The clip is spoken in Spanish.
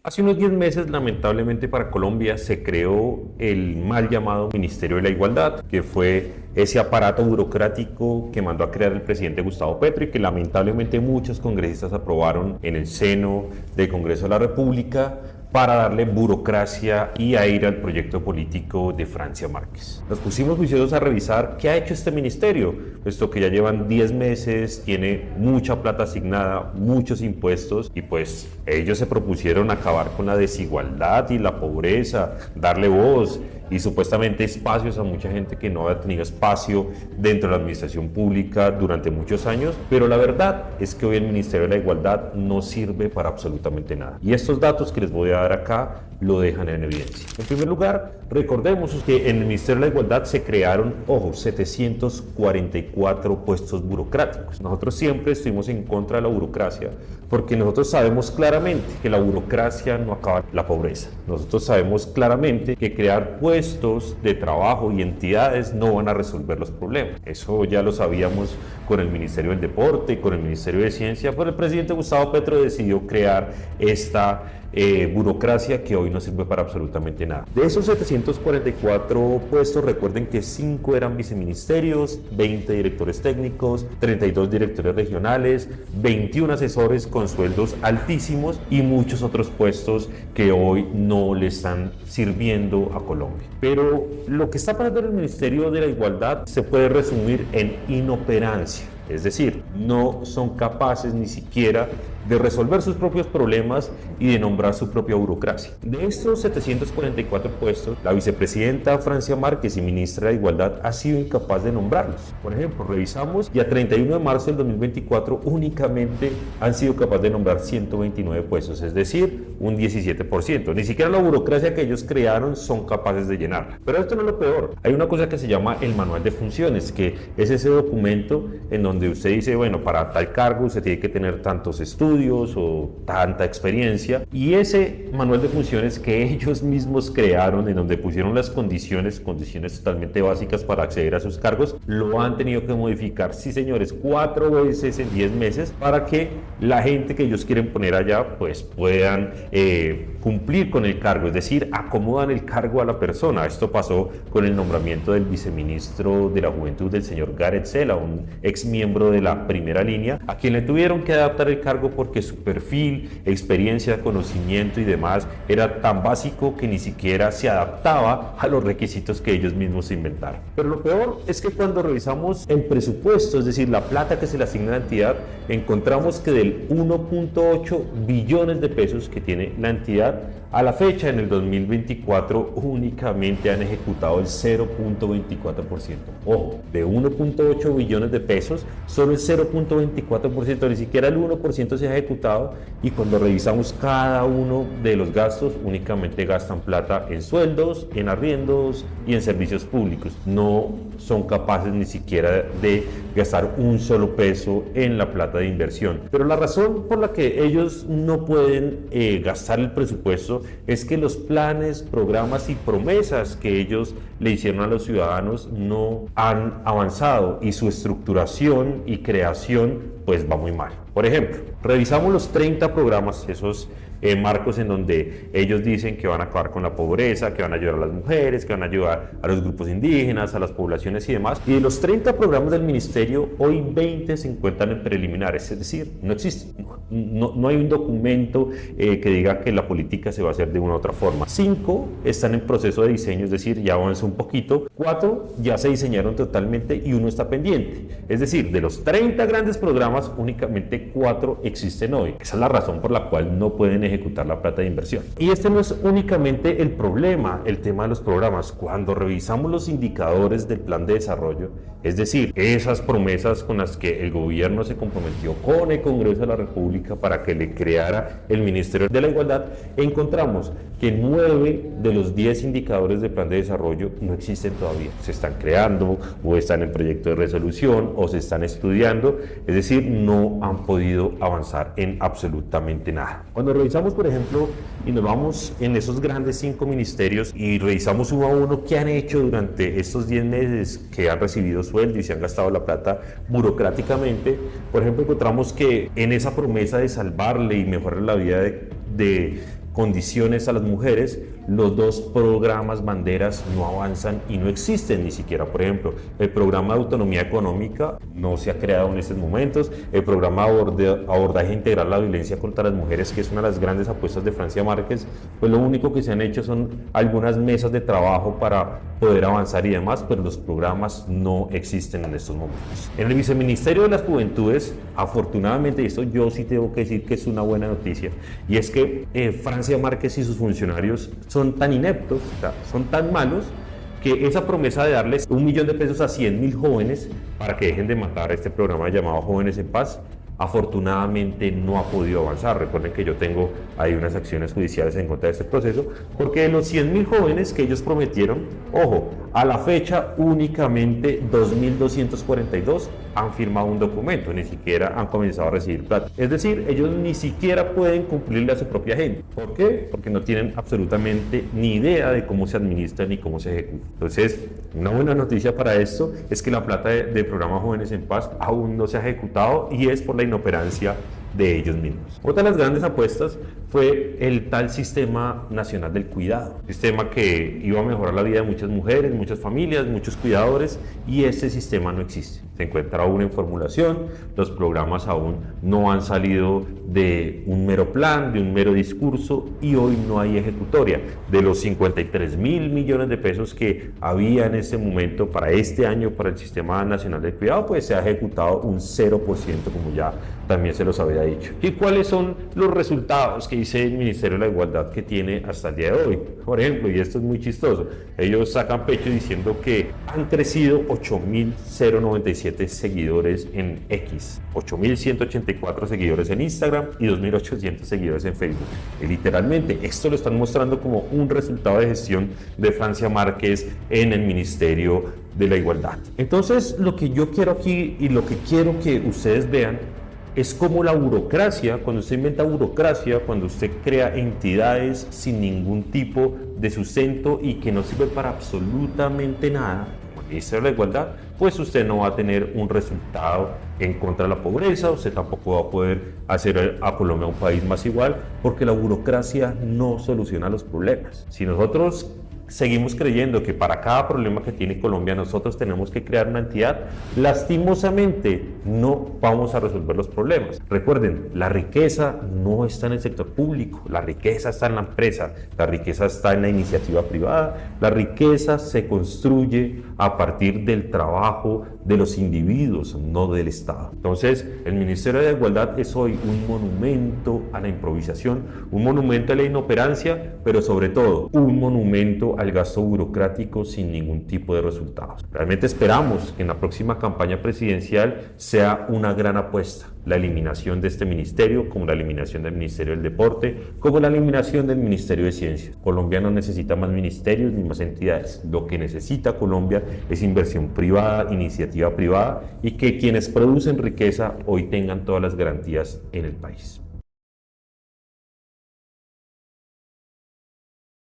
Hace unos 10 meses, lamentablemente para Colombia, se creó el mal llamado Ministerio de la Igualdad, que fue ese aparato burocrático que mandó a crear el presidente Gustavo Petro y que lamentablemente muchos congresistas aprobaron en el seno del Congreso de la República para darle burocracia y aire al proyecto político de Francia Márquez. Nos pusimos juiciosos a revisar qué ha hecho este ministerio, puesto que ya llevan 10 meses, tiene mucha plata asignada, muchos impuestos, y pues ellos se propusieron acabar con la desigualdad y la pobreza, darle voz y supuestamente espacios a mucha gente que no había tenido espacio dentro de la administración pública durante muchos años, pero la verdad es que hoy el Ministerio de la Igualdad no sirve para absolutamente nada. Y estos datos que les voy a dar acá lo dejan en evidencia. En primer lugar, recordemos que en el Ministerio de la Igualdad se crearon, ojo, 744 puestos burocráticos. Nosotros siempre estuvimos en contra de la burocracia porque nosotros sabemos claramente que la burocracia no acaba la pobreza. Nosotros sabemos claramente que crear puestos de trabajo y entidades no van a resolver los problemas. Eso ya lo sabíamos con el Ministerio del Deporte y con el Ministerio de Ciencia, pero el presidente Gustavo Petro decidió crear esta burocracia que hoy no sirve para absolutamente nada. De esos 744 puestos, recuerden que 5 eran viceministerios, 20 directores técnicos, 32 directores regionales, 21 asesores con sueldos altísimos y muchos otros puestos que hoy no le están sirviendo a Colombia. Pero lo que está pasando en el Ministerio de la Igualdad se puede resumir en inoperancia. Es decir, no son capaces ni siquiera de resolver sus propios problemas y de nombrar su propia burocracia. De estos 744 puestos, la vicepresidenta Francia Márquez y ministra de Igualdad ha sido incapaz de nombrarlos. Por ejemplo, revisamos y a 31 de marzo del 2024 únicamente han sido capaces de nombrar 129 puestos, es decir, un 17%. Ni siquiera la burocracia que ellos crearon son capaces de llenarla. Pero esto no es lo peor. Hay una cosa que se llama el manual de funciones, que es ese documento en donde usted dice, bueno, para tal cargo usted tiene que tener tantos estudios o tanta experiencia, y ese manual de funciones que ellos mismos crearon, en donde pusieron las condiciones totalmente básicas para acceder a sus cargos, lo han tenido que modificar, sí señores, 4 veces en 10 meses para que la gente que ellos quieren poner allá pues puedan cumplir con el cargo, es decir, acomodan el cargo a la persona. Esto pasó con el nombramiento del viceministro de la Juventud, del señor Gareth Sela, un ex miembro de la primera línea, a quien le tuvieron que adaptar el cargo porque su perfil, experiencia, conocimiento y demás era tan básico que ni siquiera se adaptaba a los requisitos que ellos mismos inventaron. Pero lo peor es que cuando revisamos el presupuesto, es decir, la plata que se le asigna a la entidad, encontramos que del 1.8 billones de pesos que tiene la entidad, a la fecha, en el 2024, únicamente han ejecutado el 0.24%. Ojo, de 1.8 billones de pesos, solo el 0.24%, ni siquiera el 1% se ha ejecutado, y cuando revisamos cada uno de los gastos, únicamente gastan plata en sueldos, en arriendos y en servicios públicos. No son capaces ni siquiera de gastar un solo peso en la plata de inversión. Pero la razón por la que ellos no pueden gastar el presupuesto es que los planes, programas y promesas que ellos le hicieron a los ciudadanos no han avanzado, y su estructuración y creación pues va muy mal. Por ejemplo, revisamos los 30 programas, esos marcos en donde ellos dicen que van a acabar con la pobreza, que van a ayudar a las mujeres, que van a ayudar a los grupos indígenas, a las poblaciones y demás. Y de los 30 programas del ministerio, hoy 20 se encuentran en preliminares, es decir, no existe, no hay un documento que diga que la política se va a hacer de una u otra forma. 5 están en proceso de diseño, es decir, ya avanzó un poquito. 4 ya se diseñaron totalmente y 1 está pendiente. Es decir, de los 30 grandes programas, únicamente 4 existen hoy. Esa es la razón por la cual no pueden ejecutar la plata de inversión. Y este no es únicamente el problema, el tema de los programas. Cuando revisamos los indicadores del plan de desarrollo, es decir, esas promesas con las que el gobierno se comprometió con el Congreso de la República para que le creara el Ministerio de la Igualdad, encontramos que 9 de los 10 indicadores del plan de desarrollo no existen todavía. Se están creando o están en proyecto de resolución o se están estudiando, es decir, no han podido avanzar en absolutamente nada. Cuando revisamos, por ejemplo, y nos vamos en esos grandes 5 ministerios y revisamos uno a uno qué han hecho durante estos 10 meses que han recibido sueldo y se han gastado la plata burocráticamente, por ejemplo, encontramos que en esa promesa de salvarle y mejorar la vida de condiciones a las mujeres, los dos programas banderas no avanzan y no existen ni siquiera. Por ejemplo, el programa de autonomía económica no se ha creado en estos momentos, el programa de abordaje integral a la violencia contra las mujeres, que es una de las grandes apuestas de Francia Márquez, pues lo único que se han hecho son algunas mesas de trabajo para poder avanzar y demás, pero los programas no existen en estos momentos. En el Viceministerio de las Juventudes, afortunadamente, y esto yo sí tengo que decir que es una buena noticia, y es que Francia Márquez y sus funcionarios son tan ineptos, o sea, son tan malos, que esa promesa de darles 1 millón de pesos a 100.000 jóvenes para que dejen de matar este programa llamado Jóvenes en Paz, afortunadamente no ha podido avanzar. Recuerden que yo tengo ahí unas acciones judiciales en contra de este proceso, porque de los 100.000 jóvenes que ellos prometieron, ojo, a la fecha únicamente 2.242 han firmado un documento, ni siquiera han comenzado a recibir plata. Es decir, ellos ni siquiera pueden cumplirle a su propia gente. ¿Por qué? Porque no tienen absolutamente ni idea de cómo se administra ni cómo se ejecuta. Entonces, una buena noticia para esto es que la plata del programa Jóvenes en Paz aún no se ha ejecutado y es por la inoperancia de ellos mismos. Otra de las grandes apuestas fue el tal Sistema Nacional del Cuidado, sistema que iba a mejorar la vida de muchas mujeres, muchas familias, muchos cuidadores, y este sistema no existe. Se encuentra aún en formulación, los programas aún no han salido de un mero plan, de un mero discurso, y hoy no hay ejecutoria. De los 53.000 millones de pesos que había en este momento para este año para el Sistema Nacional del Cuidado, pues se ha ejecutado un 0%, como ya también se los había dicho. ¿Y cuáles son los resultados que dice el Ministerio de la Igualdad que tiene hasta el día de hoy? Por ejemplo, y esto es muy chistoso, ellos sacan pecho diciendo que han crecido 8.097 seguidores en X, 8.184 seguidores en Instagram y 2.800 seguidores en Facebook. Y literalmente esto lo están mostrando como un resultado de gestión de Francia Márquez en el Ministerio de la Igualdad. Entonces, lo que yo quiero aquí y lo que quiero que ustedes vean es como la burocracia, cuando usted inventa burocracia, cuando usted crea entidades sin ningún tipo de sustento y que no sirven para absolutamente nada, como el Ministerio de la Igualdad, pues usted no va a tener un resultado en contra de la pobreza, usted tampoco va a poder hacer a Colombia un país más igual, porque la burocracia no soluciona los problemas. Si nosotros seguimos creyendo que para cada problema que tiene Colombia nosotros tenemos que crear una entidad, lastimosamente no vamos a resolver los problemas. Recuerden, la riqueza no está en el sector público, la riqueza está en la empresa, la riqueza está en la iniciativa privada, la riqueza se construye a partir del trabajo de los individuos, no del Estado. Entonces, el Ministerio de la Igualdad es hoy un monumento a la improvisación, un monumento a la inoperancia, pero sobre todo un monumento al gasto burocrático sin ningún tipo de resultados. Realmente esperamos que en la próxima campaña presidencial sea una gran apuesta la eliminación de este ministerio, como la eliminación del Ministerio del Deporte, como la eliminación del Ministerio de Ciencias. Colombia no necesita más ministerios ni más entidades. Lo que necesita Colombia es inversión privada, iniciativa privada, y que quienes producen riqueza hoy tengan todas las garantías en el país.